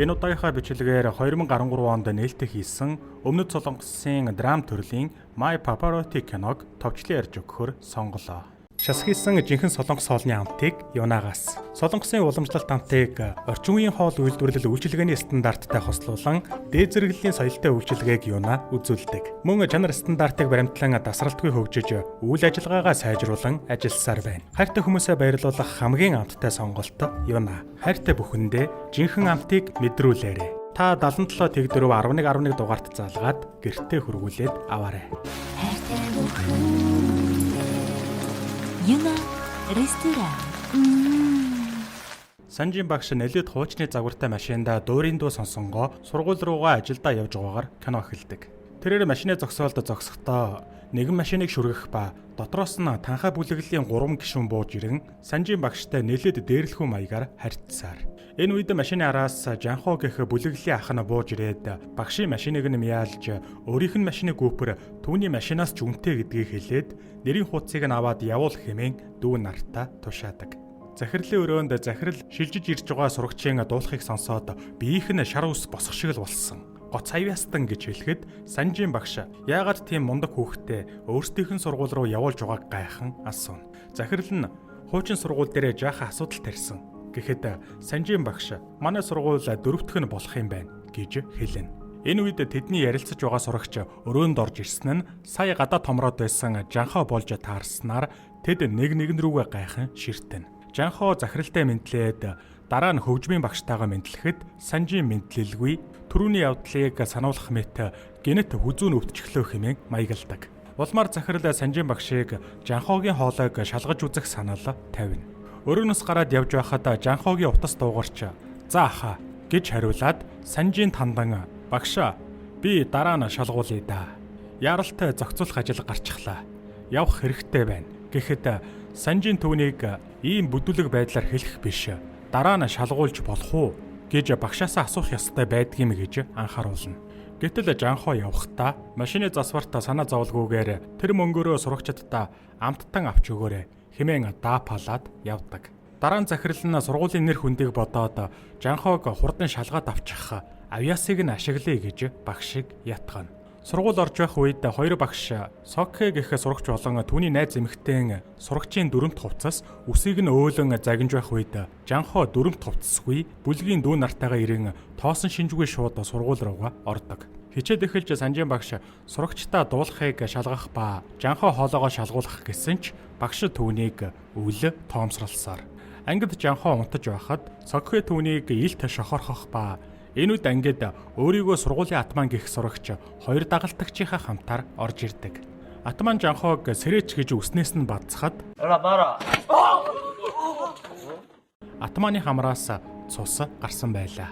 Энэ удаагийнхаа бичлэгээр 2013 онд нээлттэй хийсэн Өмнөд Солонгосын драм төрлийн My Paparotti киног товчлон ярьж өгөхөөр сонголоо. Шасгийсэн жинхэнэ солонгос хоолны амтыг юунаагаас Солонгосын уламжлалт амтыг орчин үеийн хоол үйлдвэрлэл үйлчилгээний стандарттай хослуулан дээд зэрэглэлийн соёлтой үйлчилгээг юунаа үзүүлдэг. Мөн чанар стандартыг баримтлан дасралтгүй хөгжиж үйл ажиллагаагаа сайжруулан ажилласаар байна. Хайртай хүмүүсээ баярлуулах хамгийн амттай сонголт юунаа. Хайртай бүхэндээ жинхэнэ амтыг мэдрүүлээрэй. Та 77 Тэг 4 11 дугаарт заалгаад гэртээ хөргүүлээд аваарай. Хайртай бүхэндээ Юна ресторан. Санжийн багш нэлээд хуучны загвартай машинда дуурийн дуу сонсонгоо сургууль руугаа ажилдаа явж байгаагаар кино эхэлдэг. Тэрээр машины зогсоолд зогсохдоо нэгэн машиныг шүргэх ба дотроос нь танхаа бүлэглэлийн 3 гишүүн бууж ирэн Санжийн багштай нэлээд дээрлэхүү маягаар харьцсаар. Энэ үед машины араас Жанхо гэх бүлэглэлийн ах нь бууж ирээд багшийн машиныг нь мяалж өөрийнх нь машиныг гүйпэр түүний машинаас ч үнэтэй гэдгийг хэлээд нэрийн хуудсыг нь аваад явуул хэмээн дүү нартаа тушаадаг. Захирлын өрөөнд захирал шилжиж ирж байгаа сурагчийн дуулахыг сонсоод биеийнх нь шар ус босох шиг л болсон. Гоц хавьяастан гэж хэлэхэд Санжийн багш яагаад тийм мундаг хүүхдээ өөрсдийнх нь сургууль руу явуулж байгааг гайхан асууна. Захирал нь хуучин сургууль дээр жаахан асуудал тарьсан. Гэхэд Санжийн багш манай сургууль дөрөвтөх нь болох юм байна гэж хэлнэ. Энэ үед тэдний ярилцаж байгаа сурагч өрөөнд орж ирсэн нь сая гадаа томроод байсан Жанхо болж таарснаар тэд нэгэн рүүгээ гайхан ширтэн. Жанхо захиралтай мэдлээд дараа нь хөгжмийн багштайгаа мэдлэхэд Санжийн мэдлэлгүй түрүүний явдлыг сануулах мэт гэнэт хүзүүн өвдчихлөө хэмээн маягалдаг. Улмаар захирал Санжийн багшийг Жанхогийн хоолойг шалгаж үзэх санал тавина. Өрөөнөөс гараад явж байхад Жанхогийн утас дуугарч "За ахаа" гэж хариулаад Санжийн тандан "Багшаа, би дараа нь шалгуулъя да. Яаралтай зохицуулах ажил гарчихлаа. Явах хэрэгтэй байна." Гэхэд Санжийн түүнийг ийм бүдүүлэг байдлаар хэлэх биш. Дараа нь шалгуулж болох уу гэж багшаасаа асуух ёстой байдгийм гэж анхааруулна. Гэтэл Жанхо явахдаа машины засварт санаа зовлгүйгээр тэр мөнгөөрөө сурагчдаа амттан авч өгөөрэй хэмээн даапалаад явдаг. Дараа нь захирал нь сургуулийн нэр хүндийг бодоод Жанхог хурдан шалгаад авчих авьяасыг нь ашиглая гэж багшиг ятгана. Сургууль орж байх үед хоёр багш Сокхэ гэх сурагч болон түүний найз эмэгтэй сурагчийн дөрөвт хувцас үсийг нь өөлөн загинж байх үед Жанхо дөрөвт хувцасгүй бүлгийн дүү нартайгаа ирэн тоосон шинжгүй шууд сургууль руугаа ордог. Хичээд эхэлж Санжийн багш сурагчдаа дуулахыг шалгах ба Жанхо хоолоогоо шалгуулах гэсэн ч багш түүнийг өвлө тоомсралсаар. Ангид Жанхо унтаж байхад Сокхэ түүнийг илт шохорхох ба энэ үед ангид өөрийгөө сургуулийн атман гэх сурагч хоёр дагалдагчийнхаа хамтаар орж ирдэг. Атман Жанхог сэрэч гэж үснээс нь бадцахад атманы хамраас цус гарсан байлаа.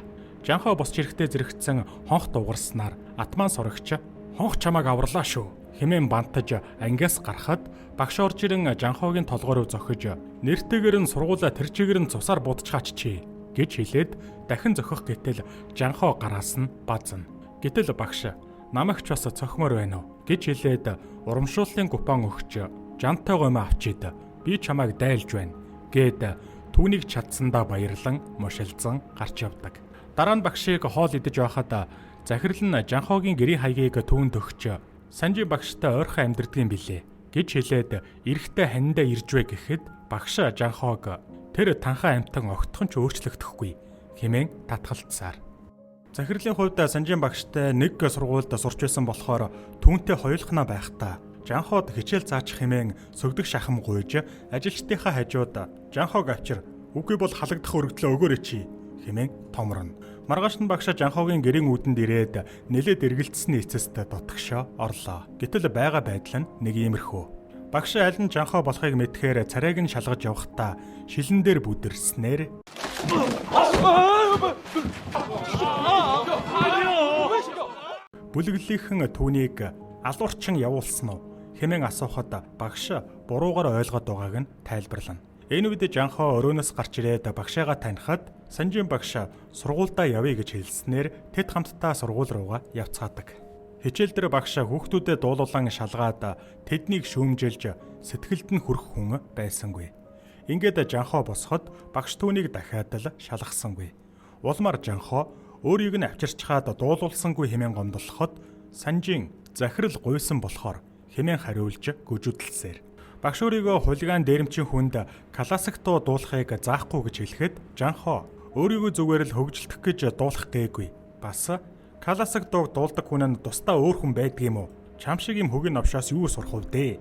Жанхо босч ирэхдээ зэрэгцэн хонх дугарснаар атман сурагч "Хонх чамааг аварлаа шүү" хэмээн бантаж ангиас гарахад багш орж ирэн Жанхогийн толгой руу зохиж "Нэртэйгэр нь сургуулаа тэр чигээр нь цусаар будчихаач чи" гэж хэлээд дахин зохих гэтэл Жанхо гараас нь базна. Гэтэл багш "Намайг ч бас цохимоор байна уу" гэж хэлээд урамшууллын купон өгч "Жантай гомь авчид би чамайг дайлж байна" гэд түүнийг чадсандаа баярлан мушилзан гарч явдаг. Дараа нь багшийг хоол идэж байхад захирал нь Жанхогийн гэрийн хаягийг түүнд өгч "Санжийн багштай ойрхон амьдэрдгийн билээ" гэж хэлээд "Эрэхтэй ханиндаа ирж вэ" гэхэд багш Жанхог "Тэр танхаа амьтан огтхон ч өөрчлөгдөхгүй" хэмээн татгалцсаар. Захирлын хувьд Санжийн багштай нэг сургуульд сурч байсан болохоор түүнтэй хоёулахна байхдаа Жанход хичээл заачих хэмээн сөгдөг шахам гуйж ажилчдынхаа хажууд "Жанхог авчир, үгүй бол халагдах өргөдлөө өгөөрэй чи" хэмээн томорно. Маргааш нь багш Жанхогийн гэрийн үүдэнд ирээд нэлээд эргэлдсэний эцэст дотгошоо орлоо. Гэтэл байгаа байдал нь нэг иймэрхүү. Багш аль нь Жанхо болохыг мэдхээр царайг нь шалгаж явахдаа шилэн дээр бүдэрснээр бүлэглэлийнхэн түүнийг алуурчин явуулсан уу хэмээн асуухад багш буруугаар ойлгоод байгааг нь тайлбарлана. Энэ үед Жанхо өрөөнөөс гарч ирээд багшаагаа танихад Санжийн багш сургуульдаа явъя гэж хэлснээр тэд хамтдаа сургууль руугаа явцгаадаг. Хичээл дээр багш хүүхдүүдэд дуулуулан шалгаад тэднийг шүүмжилж сэтгэлд нь хүрэх хүн байсангүй. Ингээд Жанхо босоход багш түүнийг дахиад л шалгасангүй. Улмаар Жанхо өөрийг нь авчирчхаад дуулуулсангүй хэмээн гомдлоход Санжийн захирал гуйсан болохоор хэмээн хариулж гүжүүдэлсээр. Багш өөрийгөө хулиган дээрэмчийн хүнд классик дуу дуулахыг заахгүй гэж хэлэхэд Жанхо өөрийгөө зүгээр л хөгжилдөх гэж дуулах гээгүй. Бас классик дууг дуулдаг хүн нь тусдаа өөр хүн байдгийм үү? Чам шиг юм хөгийн новшоос юу сурах вэ дээ?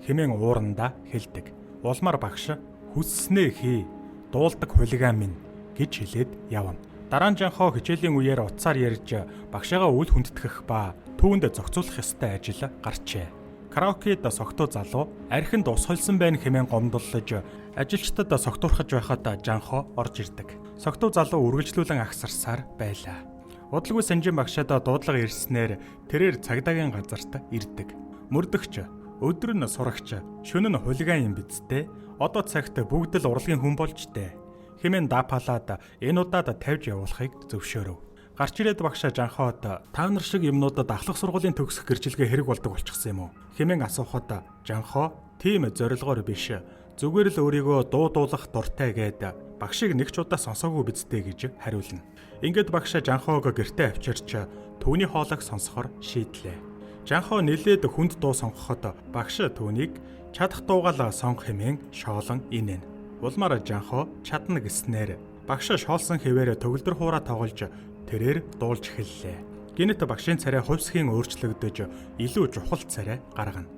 Хэмээн уурандаа хэлдэг. Улмаар багш хүсснээ хий. Дуулдаг хулиган минь гэж хэлээд явна. Дараа нь Жанхо хичээлийн үеэр утсаар ярьж багшаагаа үл хүндэтгэх ба түүнд зохицуулах ёстой ажил гарчээ. Караокед согтуу залуу архинд ус холсон байна хэмээн гомдлож ажилчдад согтуурхаж байхад Жанхо орж ирдэг. Согтуу залуу үргэлжлүүлэн агсарсаар байлаа. Удалгүй Санжийн багшаад дуудлага ирснээр тэрээр цагдаагийн газарт ирдэг. Мөрдөгч, өдөр нь сурагч, шөнө нь хулиган юм бидтэй. Одоо цагт бүгд л урлагийн хүн болж дээ. Хэмээн даапалаад энэ удаад тавьж явуулахыг зөвшөөрөв. Гарч ирээд багш Жанхоод та нар шиг юмнуудад ахлах сургуулийн төгсөх гэрчлэгээ хэрэг болдог болчихсон юм уу? Хэмээн асуухад Жанхо тийм зорилгоор биш. Зүгээр л өөрийгөө дуулах дуртай гээд багшийг нэг ч удаа сонсоогүй бидтэй гэж хариулна. Ингээд багш Жанхоог гэртээ авчирч түүний хоолойг сонсохоор шийдлээ. Жанхо нэлээд хүнд дуу сонгоход багш түүнийг чадах дуугаал сонгох хэмээн шоолон инээн. Улмаар Жанхо чадна гэснээр багш шоолсон хэвээр төгөлдөр хуураа тоглож тэрээр дуулж эхэллээ. Гинэт багшийн царай хувьсхийн өөрчлөгдөж илүү чухал царай гаргана.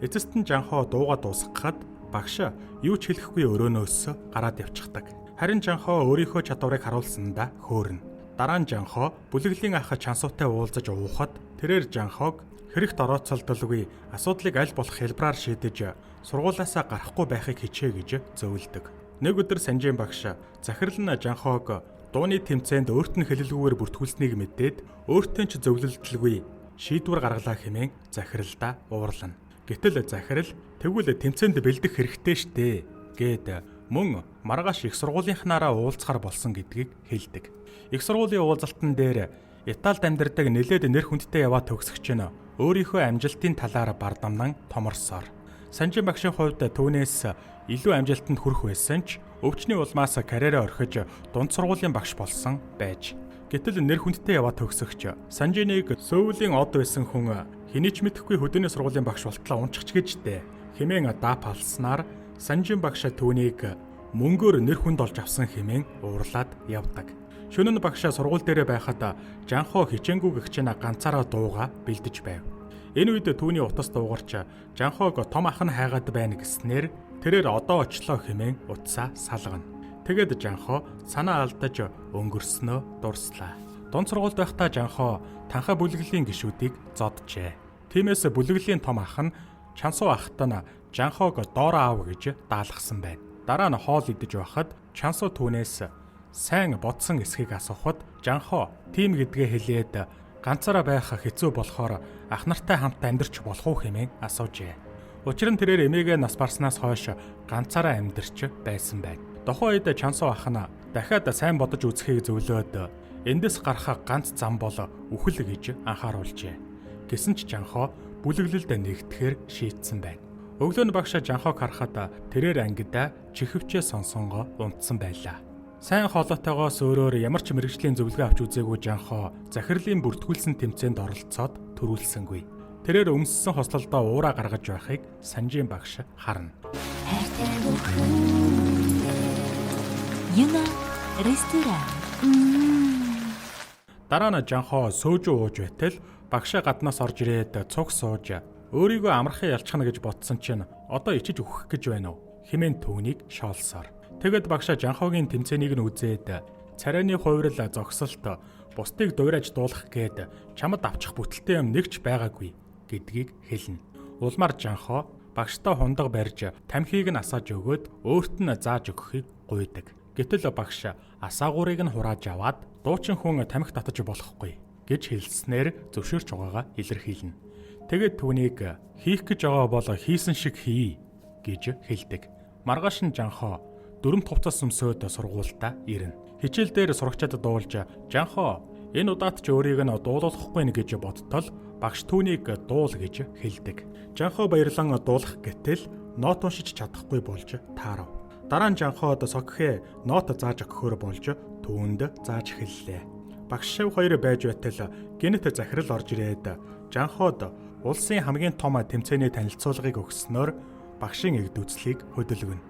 Эцэст нь Жанхо дуугаа дуусгахад багш юу ч хэлэхгүй өрөөнөөс гараад явчихдаг. Харин Жанхо өөрийнхөө чадварыг харуулсандаа хөөрнө. Дараа нь Жанхо бүлэглэлийн ах Чансуутай уулзаж уухад тэрээр Жанхог хэрэгт орооцолдолгүй асуудлыг аль болох хэлбраар шийдэж сургуулаасаа гарахгүй байхыг хичээ гэж зөвлөдөг. Нэг өдөр Санжийн багш захирал нь Жанхог дууны тэмцээнд өөрт нь хэлэлгүйгээр бүртгүүлснийг мэдээд өөртөө ч зөвлөлдөлгүй шийдвэр гаргалаа хэмээн захиралдаа уурлана. Гэтэл захирал тэгвэл тэмцээнд бэлдэх хэрэгтэй штэ гээд мөн маргааш их сургуулийнхнаараа уулзахаар болсон гэдгийг хэлдэг. Их сургуулийн уулзалтан дээр Италид амьдардаг нэлээд нэр хүндтэй яваа төгсөгч нь өөрийнхөө амжилтын талаар бардамнан томорсоор. Санжийн багшийн хувьд түүнээс илүү амжилтанд хүрэх байсан ч өвчний улмаас карьераа орхиж дунд сургуулийн багш болсон байж. Гэтэл нэр хүндтэй яваа төгсөгч Санжиныг Сөүлийн од байсан хүн хэний ч мэдэхгүй хөдөөний сургуулийн багш болтлоо унчихч гэжтэй. Хэмээн даапалснаар Санжийн багш түүнийг мөнгөөр нэр хүнд олж авсан хэмээн уурлаад явдаг. Шөнө нь багш сургууль дээр байхад Жанхо хичээнгүү гэгчнэ ганцаараа дууга бэлдэж байв. Энэ үед түүний утас дуугарч Жанхог том ах нь хайгаад байна гэснээр тэрээр одоо очлоо хэмээн утсаа салгана. Тэгэд Жанхо санаа алдаж өнгөрснөө дурслаа. Дунд сургуульд байхдаа Жанхо танхаа бүлэглэлийн гишүүдийг зоджээ. Тиймээс бүлэглэлийн том ах нь Чансуу ахт нь Жанхог доороо аав гэж даалгасан байна. Дараа нь хоол идэж байхад Чансуу түүнээс сайн бодсон эсхийг асуухад Жанхо тийм гэдгээ хэлээд ганцаараа байх хэцүү болохоор ах нартай хамт амьдарч болох уу хэмээн асуужээ. Учир нь тэрээр эмээгээ нас барснаас хойш ганцаараа амьдарч байсан байна. Дохоо үед Чансуу ах нь дахиад сайн бодож үзэхийг зөвлөөд эндээс гарах ганц зам бол үхэл гэж анхааруулжээ. Гэсэн ч Жанхо бүлэглэлд нэгдэхээр шийдсэн байна. Өглөө нь багш Жанхог харахад тэрээр ангидаа чихвчээ сонсонгоо унтсан байлаа. Сайн хоолойтойгоос өөрөөр ямар ч мэрэгжлийн зөвлөгөө авч үзээгүй Жанхо захирлын бүртгүүлсэн тэмцээнд оролцоод төрүүлсэнгүй. Тэрээр өмссөн хослолдоо уураа гаргаж байхыг Санжийн багш харна. Юна ресторан. Дараа нь Жанхо сөөжөө ууж байтал багш гаднаас орж ирээд цуг сууж өөрийгөө амархан ялчхна гэж ботсон чинь одоо ичиж өгөх гэж байна уу хэмээн түүнийг шоолсоор. Тэгэд багш Жанхогийн тэмцээнийг нь үзээд царайны хувирал зогсолт бусдыг дуурайж дуулах гээд чамд авчих бүтэлтэй юм нэг ч байгаагүй гэдгийг хэлнэ. Улмаар Жанхо багштай хундаг барьж тамхиг нь асааж өгөөд өөрт нь зааж өгөхийг гуйдаг. Гэтэл багш асаагуурыг нь хурааж аваад дуучин хүн тамхи татаж болохгүй гэж хэлснээр зөвшөөрч байгаагаа илэрхийлнэ. Тэгэд түүнийг хийх гэж байгаа бол хийсэн шиг хий гэж хэлдэг. Маргааш нь Жанхо дөрөмт хувцас өмсөөд сургуультаа ирнэ. Хичээл дээр сурагчид дуулж Жанхо энэ удаад ч өөрийг нь дуулуулахгүй гэж бодтол багш түүнийг дуул гэж хэлдэг. Жанхо баярлан дуулах гэтэл нот уншиж чадахгүй болж таарав. Дараа нь Жанход согхээ нот зааж өгөхөөр болж түүнд зааж эхэллээ. багш шав хоёр байж байтал гэнэт захирал орж ирээд Жанхоод улсын хамгийн том тэмцээний танилцуулгыг өгснөөр багшийн эгдүүцлийг хөдөлгөнө.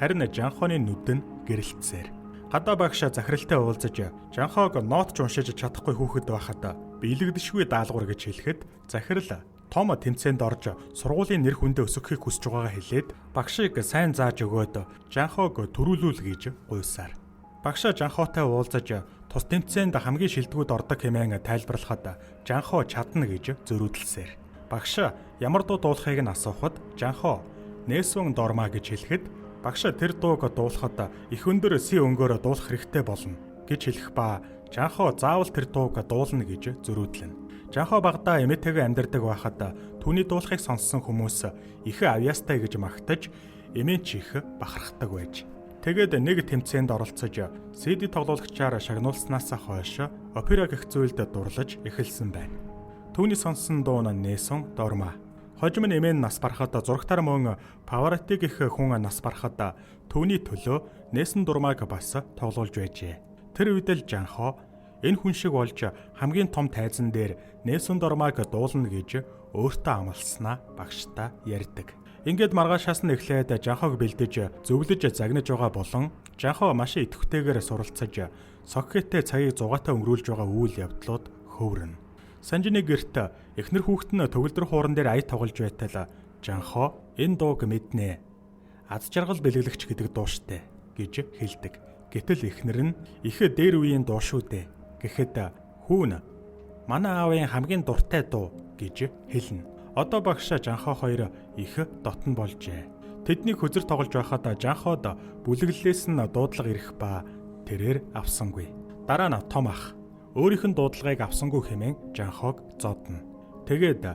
Харин Жанхооны нүд нь гэрэлтсээр. Гадаа багш захиралтай уулзаж Жанхоог ноотч уншиж чадахгүй хүүхэд байхад биелэгдэшгүй даалгавар гэж хэлэхэд захирал том тэмцээнд орж сургуулийн нэр хүндээ өсгөхийг хүсэж байгаагаа хэлээд багшийг сайн зааж өгөөд Жанхоог төрүүлүүл гэж гуйсаар. Багш Жанхоотой уулзаж тус тэмцээнд хамгийн шилдэгүүд ордог хэмээн тайлбарлахад Жанхоо чадна гэж зөрүүдэлсээр. Багш ямар дуу дуулахыг нь асуухад Жанхоо Нээсүн дормаа гэж хэлэхэд багш тэр дууг дуулахад их өндөр си өнгөөр дуулах хэрэгтэй болно гэж хэлэх ба Жанхоо заавал тэр дууг дуулна гэж зөрүүдлэнэ. Жанхоо багада эмээтэйгээ амьдардаг байхад түүний дуулахыг сонссон хүмүүс их авьяастай гэж магтаж эмээ ч их бахархдаг байж. Тэгээд нэг тэмцээнд оролцож CD тоглуулагчаар шагнуулснаас хойш опера гэх зүйлд дурлаж эхэлсэн байна. Түүний сонссон дуу нь Нээсүн дормаа. Хожим нь эмээ нас барахад зурагтаар мөн Паваротти гэх хүн нас барахад түүний төлөө Нээсүн дурмааг бас тоглуулж байжээ. Тэр үед л Жанхоо энэ хүн шиг болж хамгийн том тайзан дээр Нээсүн дормааг дуулна гэж өөртөө амласнаа багштай ярьдаг. Ингээд маргаашаас нь эхлээд Жанхоог бэлдэж зөвлөж загнаж байгаа болон Жанхоо маш идэвхтэйгээр суралцаж Соккеттэй цагийг зугаатай өнгөрүүлж байгаа үйл явдлууд хөврөнө. Санжины гэрт эхнэр хүүхэд нь төгөлдөр хууран дээр ая тоглож байтал Жанхоо энэ дууг мэднэ. Аз жаргал бэлгэлэгч гэдэг дуу штэ гэж хэлдэг. Гэтэл эхнэр нь их дээр үеийн дуу шүү дээ гэхэд хүүн манай аавын хамгийн дуртай дуу гэж хэлнэ. Одоо багш Жанхоо хоёр их дотн болжээ. Тэдний хөзөр тоглож байхад Жанхоод бүлэглэлээс нь дуудлага ирэх ба тэрээр авсангүй. Дараа нь том ах өөрийнх нь дуудлагыг авсангүй хэмээн Жанхоог зодно. Тэгээд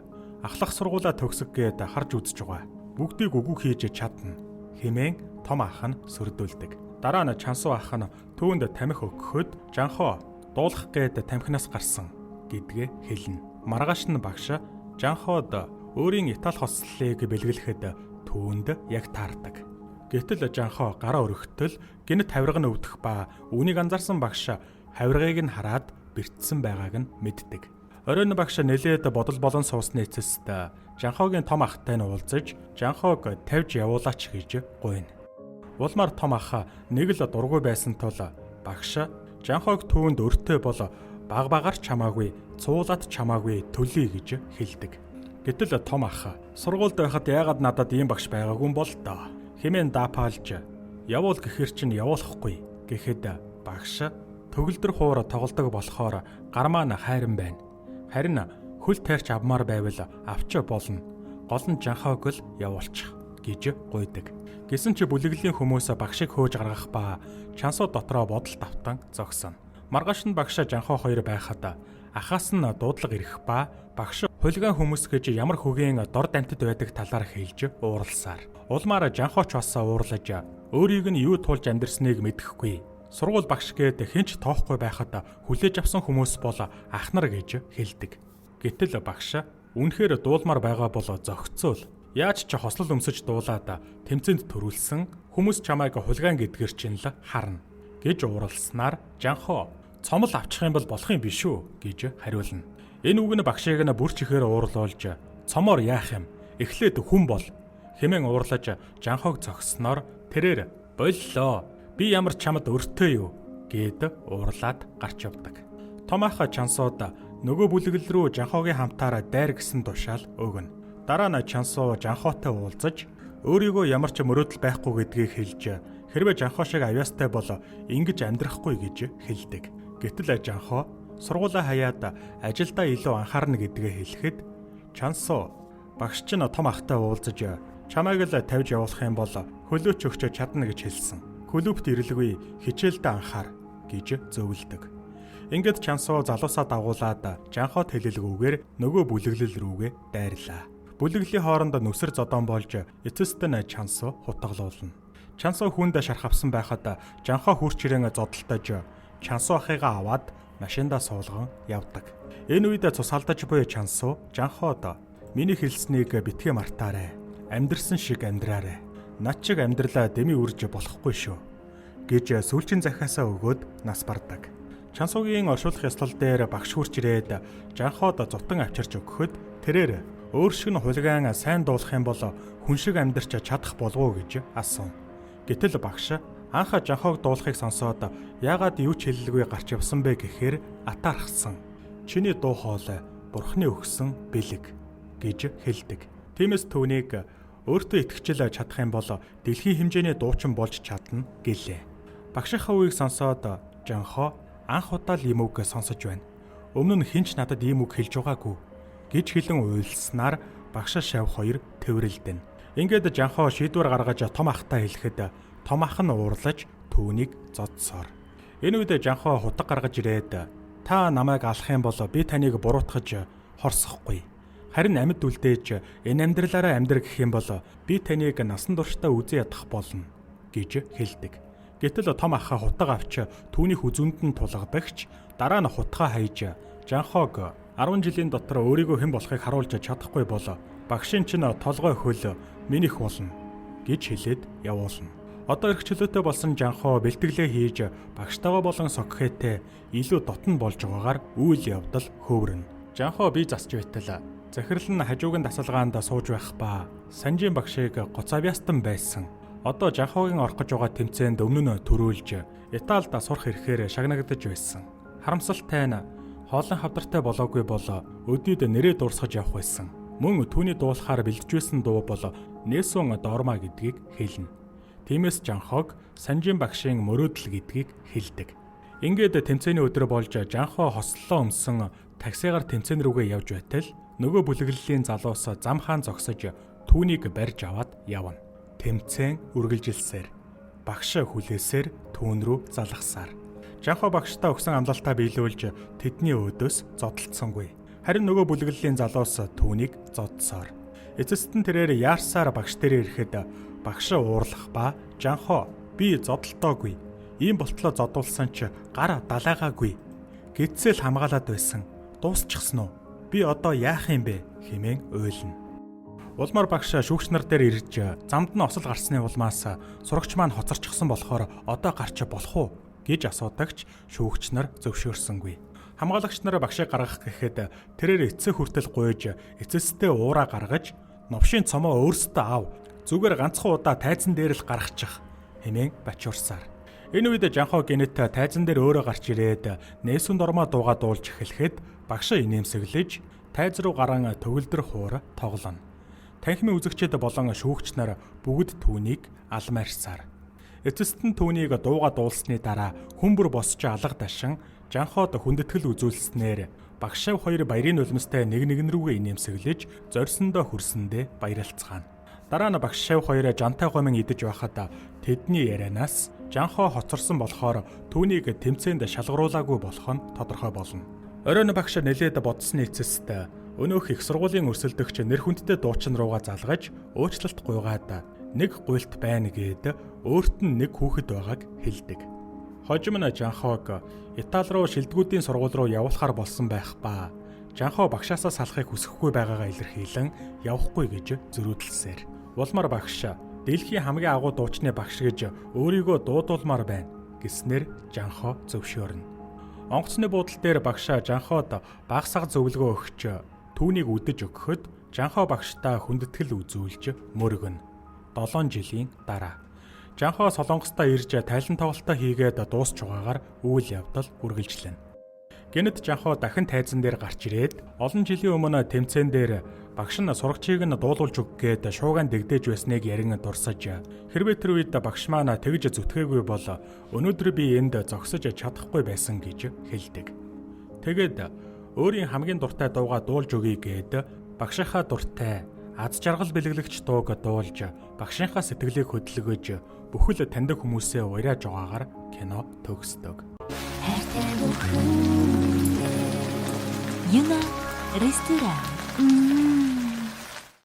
ахлах сургуулаа төгсөх гээд харж үзэж байгаа. Бүгдийг үгүй хийж чадна хэмээн том ах нь сөрдүүлдэг. Дараа нь Чансуу ах нь түүнд тамхи өгөхөд Жанхоо дуулах гээд тамхинаас гарсан гэдгээ хэлнэ. Маргааш нь багш Жанхоод өөрийн Итали хослолыг бэлгэлэхэд түүнд яг таардаг. Гэтэл Жанхоо гараа өргөтөл гэнэт хавирга нь өвдөх ба үүнийг анзаарсан багш хавиргыг нь хараад бэртсэн байгааг нь мэддэг. Оройн багш нэлээд бодол болон суусны эцэст Жанхоогийн том ахтай нь уулзаж Жанхоог тавьж явуулаач гэж гуйна. Улмаар том ах нэг л дургүй байсан тул багш Жанхоог түүнд өртөө бол баг чамаагүй, цуулаад чамаагүй төлөе гэж хэлдэг. Гэтэл том ах сургуульд байхад яагаад надад ийм багш байгаагүй юм бол доо хэмээн даапаалж явуул гэхэр чинь явуулахгүй гэхэд багш төгөлдөр хуур тоглодог болохоор гар маань хайран байна. Харин хөл тайрч авмаар байвал авч болно. Гол нь Жанхоог л явуулчих гэж гуйдаг. Гэсэн чи бүлэглэлийн хүмүүс багшийг хөөж гаргах ба Чансуу дотроо бодол давтан зогсоно. Маргааш нь багш Жанхоо хоёр байхад ахаас нь дуудлага ирэх ба багш хулиган хүмүүс гэж ямар хөгийн дор дамтад байдаг талаар хэлж ууралсаар. Улмаар Жанхооч бас уурлаж өөрийг нь юу тулж амьдрсныг мэдэхгүй. Сургууль багш гээд хинч тоохгүй байхад хүлээж авсан хүмүүс бол ах нар гэж хэлдэг. Гэтэл багш үнэхээр дуулмаар байгаа бол зөгцөөл. Яаж ч хослол өмсөж дуулаад тэмцээнд төрүүлсэн хүмүүс чамайг хулиган гэдгээр чинь л харна гэж ууралснаар Жанхоо цомол авчих юм бол болох юм биш үү гэж хариулна. Энэ үг нь багшийг нь бүр чихээр уурлуулж цомоор яах юм эхлээд хүн бол хэмээн уурлаж Жанхоог зогсноор тэрээр боллоо би ямар чамд өртөө юу гэд уурлаад гарч явдаг. Том ах Чансууд нөгөө бүлэглэл рүү Жанхоогийн хамтаараа дайр гэсэн тушаал өгнө. Дараа нь Чансуу Жанхоотой уулзаж өөрийгөө ямар ч мөрөөдөл байхгүй гэдгийг хэлж хэрвээ Жанхоо шиг авьяастай бол ингэж амьдрахгүй гэж хэлдэг. Гэтэл Жанхоо сургуулаа хаяад ажилдаа илүү анхаарна гэдгээ хэлэхэд Чансуу багш чинь том ахтай уулзаж чамайг л тавьж явуулах юм бол хөлөөч өгч чадна гэж хэлсэн. Клубт ирлгүй хичээлдээ анхаар гэж зөвлөдөг. Ингээд Чансуу залуусаа дагуулад Жанхоод хэлэлгүйгээр нөгөө бүлэглэл рүүгээ дайрлаа. Бүлэглэлийн хооронд нүсэр зодон болж эцэст нь Чансуу хутгалуулна. Чансуу хүнд шарх авсан байхад Жанхоо хурч ирээн зодтолтож Чансуу ахыгаа аваад машиндаа суулган явдаг. Энэ үед цус алдаж буй Чансуу Жанхоод миний хэлснийг битгий мартаарай. Амьдрсан шиг амьдраарай. Над чиг амьдралаа дэми үрж болохгүй шүү гэж сүүлчийн захиасаа өгөөд нас бардаг. Чансуугийн оршуулах ёслол дээр багш хурч ирээд Жанхоод зутан авчирч өгөхөд тэрээр өөр шиг нь хулгайн сайн дуулах юм бол хүн шиг амьдарч чадах болов уу гэж асуув. Гэтэл багш анх Жанхоог дуулахыг сонсоод яагаад юу ч хэллэггүй гарч явсан бэ гэхээр атаархсан. Чиний дуу хоолой Бурхны өгсөн бэлэг гэж хэлдэг. Тиймээс түүнийг өөртөө итгэжл чадах юм бол дэлхийн хэмжээний дуучин болж чадна гэлээ. Багшийнхаа үгийг сонсоод Жанхоо анх удаа л ийм үг сонсож байна. Өмнө нь хинч надад ийм үг хэлж байгаагүй гэж хэлэн уйлснаар багш шав хоёр тэврэлдэн. Ингээд Жанхоо шийдвэр гаргаж том ахтай хэлэхэд том ах нь уурлаж түүнийг зодсоор. Энэ үед Жанхоо хутга гаргаж ирээд та намайг алах юм бол би таныг буруутгаж хорсохгүй. Харин амьд үлдээж энэ амьдралаараа амьдрах гэх юм бол би таныг насан туршдаа үзэн ядах болно гэж хэлдэг. Гэтэл том ах хутга авч түүнийх үзүнд нь тулгадагч дараа нь хутгаа хайж Жанхоог 10 жилийн дотор өөрийгөө хэн болохыг харуулж чадахгүй бол багшийн чинь толгой хөл минийх болно гэж хэлээд явуулна. Одоо эрх чөлөөтэй болсон Жанхоо бэлтгэлээ хийж багштайгаа болон Сокхетэй илүү дотн болж байгаагаар үйл явдал хөөрнө. Жанхоо бие засч байтал захирал нь хажуугийн тасалгаанд сууж байх ба Санжийн багшийг гоцавьяастан байсан. Одоо Жанхоогийн орох гэж байгаа тэмцээнд өмнө нь төрүүлж Италид сурах ирэхээр шагнагдаж байсан. Харамсалтай нь хоолын хавдартай болоогүй бол өдөөд нэрээ дуусгаж явах байсан. Мөн түүний дуулахаар бэлдэжсэн дуу бол Нээсүн Дорма гэдгийг хэлнэ. Тиймээс Жанхоог Санжийн багшийн мөрөөдөл гэдгийг хэлдэг. Ингээд тэмцээний өдөр болж Жанхоо хослолоо өмсөн таксигаар тэмцээн рүүгээ явж байтал нөгөө бүлэглэлийн залуус зам хаан зогсож түүнийг барьж аваад явна. Тэмцээн үргэлжилсээр багш хүлээсээр түүн рүү залгасаар Жанхоо багштай өгсөн амлалтаа биелүүлж тэдний өөдөөс зодтолцсонгүй. Харин нөгөө бүлэглэлийн залуус түүнийг зодсоор. Эцэст нь тэрээр яарсаар багш дээр ирэхэд багш уурлах ба Жанхоо би зодтолтоогүй. Ийм болтлоо зодуулсан ч гар далаагаагүй. Гэцэл хамгаалаад байсан. Дуусчихсан уу? Би одоо яах юм бэ хэмээн уйлна. Улмаар багш шүүгч нар дээр ирж замд нь осол гарсны улмаас сурагч маань хоцорчихсон болохоор одоо гарч болох уу гэж асуудагч шүүгч нар зөвшөөрсөнгүй. Хамгаалагч нар багшийг гаргах гэхэд тэрээр эцэг хүртэл гуйж эцэстээ уураа гаргаж новшийн цомоо өөрсдөө ав. Зүгээр ганцхан удаа тайзан дээр л гаргачих хэмээн бачуурсаар. Энэ үед Жанхоо гинэт тайзан дээр өөрөө гарч ирээд Нээсүн Дорма дуугаа дуулж эхлэхэд багш инээмсэглэж тайз руу гарan төгөлдөр хуур тоглоно. Танхимын үзэгчид болон шүүгч нар бүгд түүнийг алмаарсаар. Эцэст нь түүнийг дуугаа дуулсны дараа хүмбэр босч алга дашин Жанхоод хүндэтгэл үзүүлснээр багш хоёр баярын нулимстай нэг рүүгээ инээмсэглэж зорьсондоо хүрсэндээ баярлцгаана. Дараа нь багш хоёр жантай гомын идэж байхад тэдний ярианаас Жанхоо хоцорсон болохоор түүнийг тэмцээнд шалгаруулаагүй болох нь тодорхой болно. Оройн багш нэлээд бодсны эцэст өнөөх их сургуулийн өрсөлдөгч нэр хүндтэй дуучин руугаа залгаж уучлалт гуйгаад нэг гуйлт байна гэд өөрт нь нэг хүүхэд байгааг хэлдэг. Хожим нь Жанхоог Итали руу шилдэгүүдийн сургууль руу явуулахар болсон байх ба Жанхоо багшаасаа салахыг хүсэхгүй байгаагаа илэрхийлэн явахгүй гэж зөрүүдэлсээр. Улмаар багш дэлхийн хамгийн агуу дуучны багш гэж өөрийгөө дуудуулмаар байна гэснээр Жанхоо зөвшөөрнө. Онгоцны буудлын дээр багш Жанхоод багсаг зөвлөгөө өгч түүнийг үдэж өгөхөд Жанхоо багштай хүндэтгэл үзүүлж мөргөнө. 7 жилийн дараа Жанхоо Солонгостоо ирж тайлан тоглолтоо хийгээд дуусч байгаагаар үйл явдал үргэлжлэнэ. Гэнэт Жанхоо дахин тайзан дээр гарч ирээд олон жилийн өмнө тэмцээн дээр багш нь сурагчийг нь дуулуулж өггээд шуугаан дэгдээж байсныг ярин дурсаж хэрвээ тэр үед багш маань тэгж зүтгээгүй бол өнөөдөр би энд зогсож чадахгүй байсан гэж хэлдэг. Тэгэд өөрийн хамгийн дуртай дуугаа дуулж өгье гэд багшийнхаа дуртай аз жаргал бэлгэлэгч дууг дуулж багшийнхаа сэтгэлийг хөдөлгөж бүхэл таньдаг хүмүүсээ уриаж байгаагаар кино төгсдөг. Юна ресторан